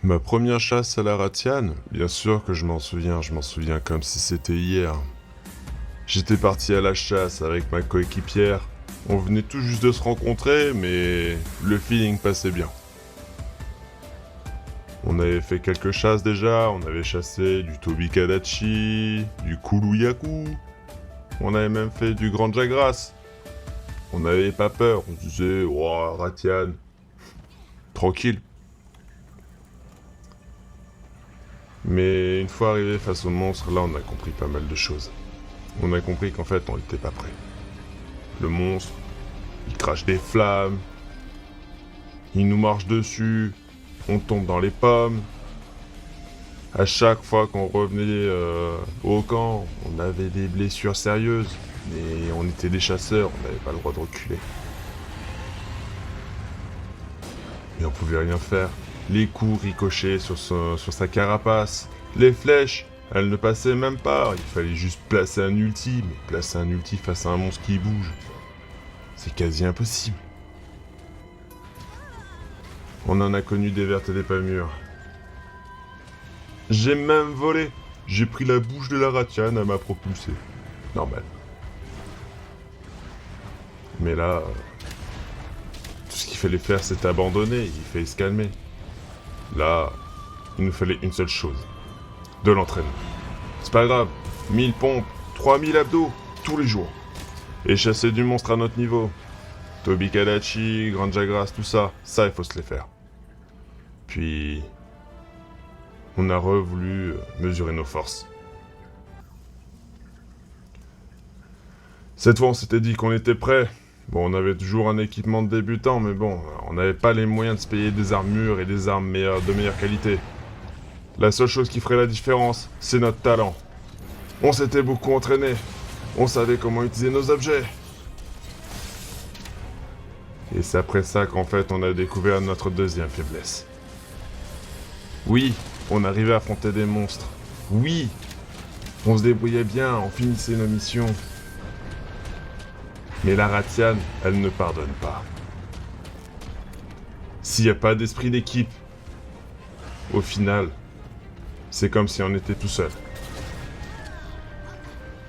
Ma première chasse à la ratiane, bien sûr que je m'en souviens comme si c'était hier. J'étais parti à la chasse avec ma coéquipière. On venait tout juste de se rencontrer, mais le feeling passait bien. On avait fait quelques chasses déjà, on avait chassé du Tobikadachi, du Kuluyaku, on avait même fait du Grand Jagras. On n'avait pas peur, on se disait, oh, ratiane, tranquille. Mais une fois arrivé face au monstre, là on a compris pas mal de choses. On a compris qu'en fait on n'était pas prêt. Le monstre, il crache des flammes, il nous marche dessus, on tombe dans les pommes. À chaque fois qu'on revenait au camp, on avait des blessures sérieuses, mais on était des chasseurs, on n'avait pas le droit de reculer. Mais on pouvait rien faire. Les coups ricochaient sur sa carapace, les flèches, elles ne passaient même pas. Il fallait juste placer un ulti, mais placer un ulti face à un monstre qui bouge, c'est quasi impossible. On en a connu des vertes et des pas mûres. J'ai même volé. J'ai pris la bouche de la ratiane, elle m'a propulsé. Normal. Mais là, tout ce qu'il fallait faire, c'était abandonner. Il fallait se calmer. Là, il nous fallait une seule chose. De l'entraînement. C'est pas grave. 1000 pompes, 3000 abdos, tous les jours. Et chasser du monstre à notre niveau. Tobikadachi, Grand Jagras, tout ça, il faut se les faire. Puis, on a voulu mesurer nos forces. Cette fois, on s'était dit qu'on était prêt. Bon, on avait toujours un équipement de débutant, mais bon, on n'avait pas les moyens de se payer des armures et des armes de meilleure qualité. La seule chose qui ferait la différence, c'est notre talent. On s'était beaucoup entraîné. On savait comment utiliser nos objets. Et c'est après ça qu'en fait, on a découvert notre deuxième faiblesse. Oui, on arrivait à affronter des monstres. Oui, on se débrouillait bien, on finissait nos missions. Mais la ratiane, elle ne pardonne pas. S'il n'y a pas d'esprit d'équipe, au final, c'est comme si on était tout seul.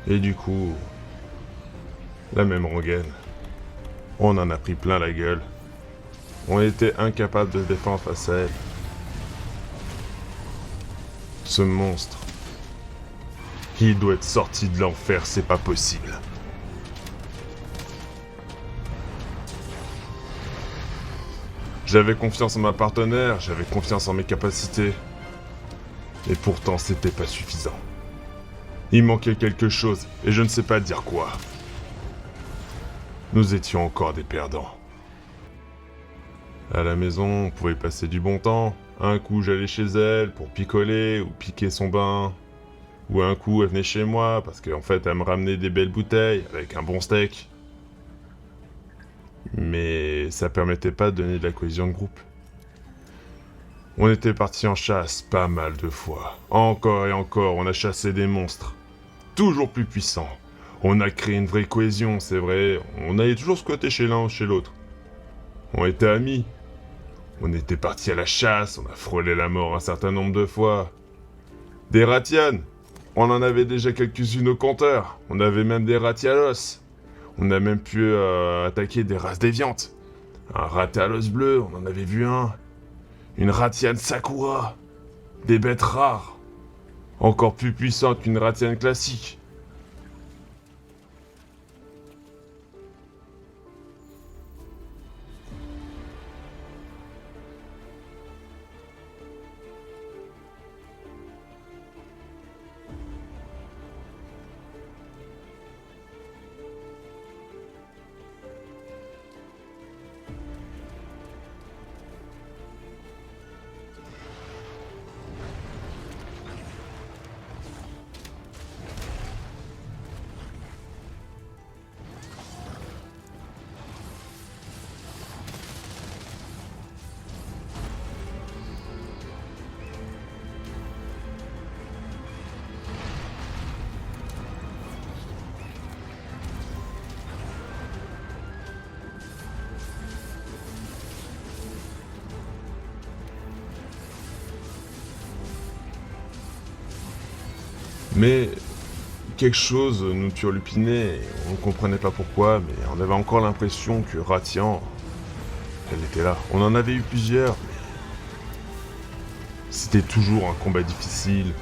Et du coup, la même rengaine. On en a pris plein la gueule. On était incapable de se défendre face à elle. Ce monstre, il doit être sorti de l'enfer, c'est pas possible. J'avais confiance en ma partenaire, j'avais confiance en mes capacités. Et pourtant, c'était pas suffisant. Il manquait quelque chose, et je ne sais pas dire quoi. Nous étions encore des perdants. À la maison, on pouvait passer du bon temps. Un coup, j'allais chez elle pour picoler ou piquer son bain. Ou un coup, elle venait chez moi parce qu'en fait, elle me ramenait des belles bouteilles avec un bon steak. Mais ça permettait pas de donner de la cohésion de groupe. On était partis en chasse pas mal de fois. Encore et encore, on a chassé des monstres. Toujours plus puissants. On a créé une vraie cohésion, c'est vrai. On allait toujours squatter chez l'un ou chez l'autre. On était amis. On était partis à la chasse, on a frôlé la mort un certain nombre de fois. Des ratianes, on en avait déjà quelques-unes au compteur. On avait même des ratialos. On a même pu attaquer des races déviantes. Un ratialos bleu, on en avait vu un. Une ratiane sakura. Des bêtes rares. Encore plus puissantes qu'une ratiane classique. Mais quelque chose nous turlupinait, et on ne comprenait pas pourquoi, mais on avait encore l'impression que Ratian, elle était là. On en avait eu plusieurs, mais c'était toujours un combat difficile.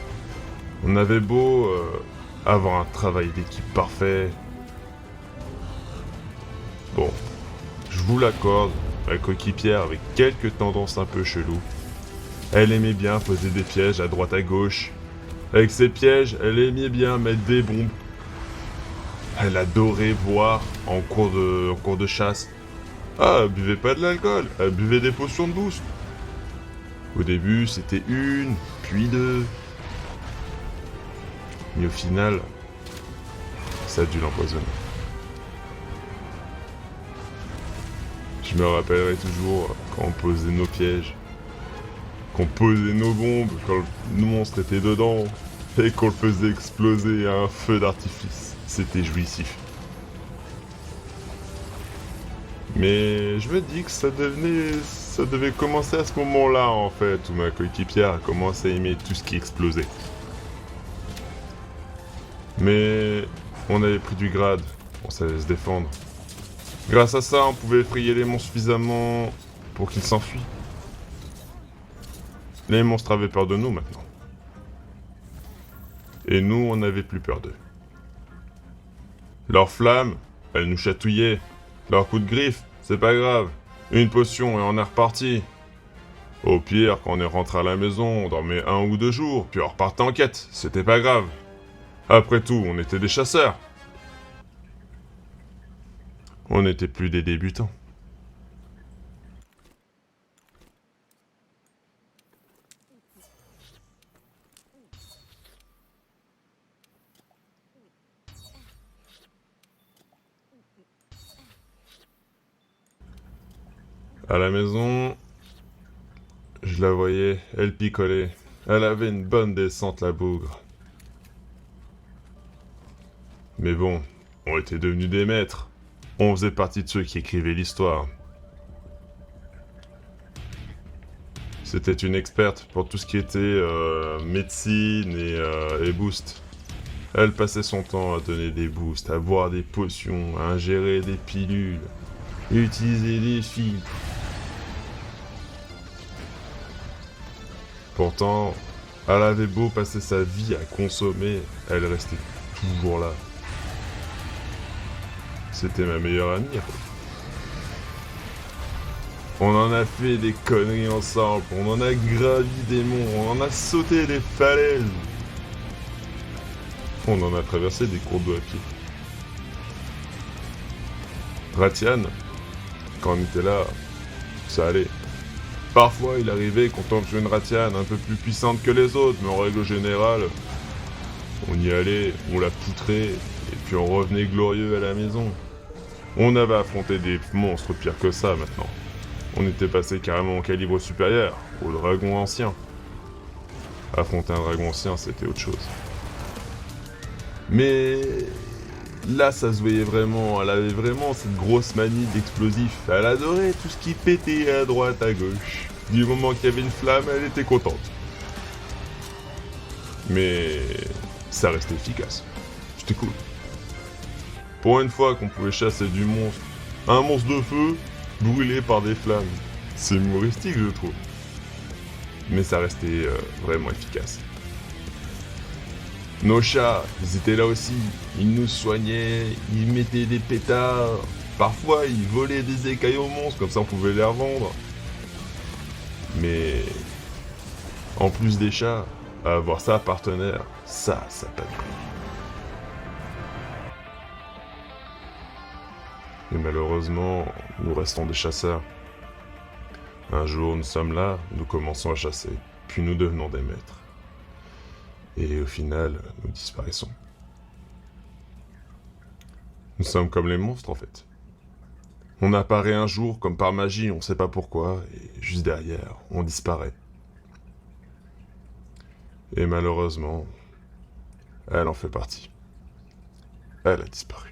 On avait beau avoir un travail d'équipe parfait. Bon, je vous l'accorde, ma coéquipière avec quelques tendances un peu cheloues. Elle aimait bien poser des pièges à droite à gauche. Avec ses pièges, elle aimait bien mettre des bombes. Elle adorait boire en cours de chasse. Ah, elle buvait pas de l'alcool, elle buvait des potions de boost. Au début, c'était une, puis deux. Mais au final, ça a dû l'empoisonner. Je me rappellerai toujours quand on posait nos pièges, qu'on posait nos bombes, quand le monstre était dedans, et qu'on le faisait exploser à un feu d'artifice. C'était jouissif. Mais je me dis que ça devait commencer à ce moment-là en fait, où ma coéquipière a commencé à aimer tout ce qui explosait. Mais on avait pris du grade, on savait se défendre. Grâce à ça, on pouvait effrayer les monstres suffisamment pour qu'ils s'enfuient. Les monstres avaient peur de nous maintenant. Et nous, on n'avait plus peur d'eux. Leurs flammes, elles nous chatouillaient. Leurs coups de griffe, c'est pas grave. Une potion et on est reparti. Au pire, quand on est rentré à la maison, on dormait 1 ou 2 jours, puis on repartait en quête, c'était pas grave. Après tout, on était des chasseurs. On n'était plus des débutants. À la maison, je la voyais, elle picolait. Elle avait une bonne descente, la bougre. Mais bon, on était devenus des maîtres. On faisait partie de ceux qui écrivaient l'histoire. C'était une experte pour tout ce qui était médecine et boost. Elle passait son temps à donner des boosts, à boire des potions, à ingérer des pilules, utiliser des filtres. Pourtant, elle avait beau passer sa vie à consommer, elle restait toujours là. C'était ma meilleure amie. On en a fait des conneries ensemble, on en a gravi des monts, on en a sauté des falaises. On en a traversé des cours d'eau à pied. Ratian, quand on était là, ça allait. Parfois, il arrivait qu'on tombe sur une Ratian un peu plus puissante que les autres, mais en règle générale, on y allait, on la poutrait, et puis on revenait glorieux à la maison. On avait affronté des monstres pires que ça maintenant. On était passé carrément au calibre supérieur, au dragon ancien. Affronter un dragon ancien, c'était autre chose. Mais là, ça se voyait vraiment, elle avait vraiment cette grosse manie d'explosif. Elle adorait tout ce qui pétait à droite, à gauche. Du moment qu'il y avait une flamme, elle était contente. Mais ça restait efficace. C'était cool. Pour une fois qu'on pouvait chasser du monstre, un monstre de feu, brûlé par des flammes. C'est humoristique, je trouve. Mais ça restait vraiment efficace. Nos chats, ils étaient là aussi. Ils nous soignaient, ils mettaient des pétards. Parfois, ils volaient des écailles aux monstres, comme ça on pouvait les revendre. Mais en plus des chats, avoir ça partenaire, ça pas de prix. Et malheureusement, nous restons des chasseurs. Un jour, nous sommes là, nous commençons à chasser, puis nous devenons des maîtres. Et au final, nous disparaissons. Nous sommes comme les monstres, en fait. On apparaît un jour comme par magie, on sait pas pourquoi, et juste derrière, on disparaît. Et malheureusement, elle en fait partie. Elle a disparu.